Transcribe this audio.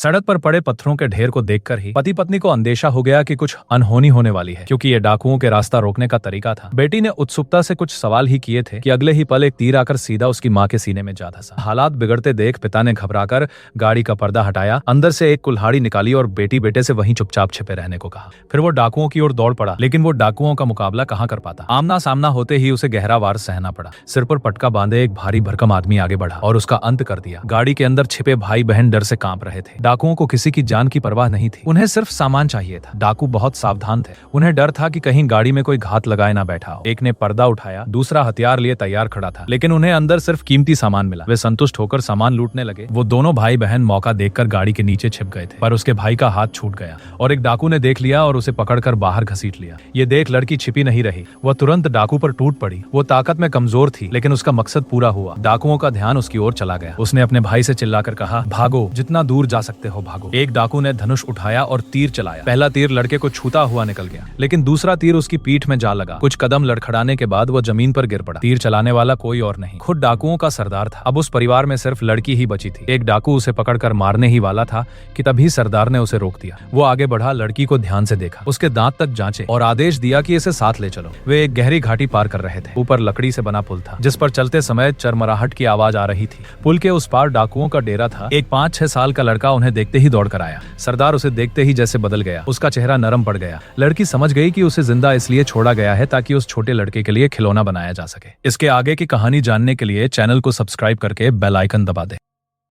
सड़क पर पड़े पत्थरों के ढेर को देखकर ही पति पत्नी को अंदेशा हो गया कि कुछ अनहोनी होने वाली है, क्योंकि ये डाकुओं के रास्ता रोकने का तरीका था। बेटी ने उत्सुकता से कुछ सवाल ही किए थे कि अगले ही पल एक तीर आकर सीधा उसकी मां के सीने में जा धंसा। हालात बिगड़ते देख पिता ने घबराकर गाड़ी का पर्दा हटाया, अंदर से एक कुल्हाड़ी निकाली और बेटी बेटे से वहीं चुपचाप छिपे रहने को कहा। फिर वो डाकुओं की ओर दौड़ पड़ा, लेकिन वो डाकुओं का मुकाबला कहां कर पाता। आमना सामना होते ही उसे गहरा वार सहना पड़ा। सिर पर पटका बांधे एक भारी भरकम आदमी आगे बढ़ा और उसका अंत कर दिया। गाड़ी के अंदर छिपे भाई बहन डर से कांप रहे थे। डाकुओं को किसी की जान की परवाह नहीं थी, उन्हें सिर्फ सामान चाहिए था। डाकू बहुत सावधान थे, उन्हें डर था कि कहीं गाड़ी में कोई घात लगाए ना बैठा हो। एक ने पर्दा उठाया, दूसरा हथियार लिए तैयार खड़ा था, लेकिन उन्हें अंदर सिर्फ कीमती सामान मिला। वे संतुष्ट होकर सामान लूटने लगे। वो दोनों भाई बहन मौका देखकर गाड़ी के नीचे छिप गए थे, पर उसके भाई का हाथ छूट गया और एक डाकू ने देख लिया और उसे पकड़कर बाहर घसीट लिया। ये देख लड़की छिपी नहीं रही, वह तुरंत डाकू पर टूट पड़ी। वो ताकत में कमजोर थी, लेकिन उसका मकसद पूरा हुआ। डाकुओं का ध्यान उसकी ओर चला गया। उसने अपने भाई से चिल्लाकर कहा, भागो, जितना दूर जा सकते हो भागो। एक डाकू ने धनुष उठाया और तीर चलाया। पहला तीर लड़के को छूता हुआ निकल गया, लेकिन दूसरा तीर उसकी पीठ में जा लगा। कुछ कदम लड़खड़ाने के बाद वो जमीन पर गिर पड़ा। तीर चलाने वाला कोई और नहीं, खुद डाकुओं का सरदार था। अब उस परिवार में सिर्फ लड़की ही बची थी। एक डाकू उसे पकड़कर मारने ही वाला था कि तभी सरदार ने उसे रोक दिया। वो आगे बढ़ा, लड़की को ध्यान से देखा, उसके दांत तक जांचे और आदेश दिया कि इसे साथ ले चलो। वे एक गहरी घाटी पार कर रहे थे। ऊपर लकड़ी से बना पुल था, जिस पर चलते समय चरमराहट की आवाज आ रही थी। पुल के उस पार डाकुओं का डेरा था। एक 5-6 साल का लड़का उन्हें देखते ही दौड़ कर आया। सरदार उसे देखते ही जैसे बदल गया, उसका चेहरा नरम पड़ गया। लड़की समझ गई कि उसे जिंदा इसलिए छोड़ा गया है ताकि उस छोटे लड़के के लिए खिलौना बनाया जा सके। इसके आगे की कहानी जानने के लिए चैनल को सब्सक्राइब करके बेल आइकन दबा दे।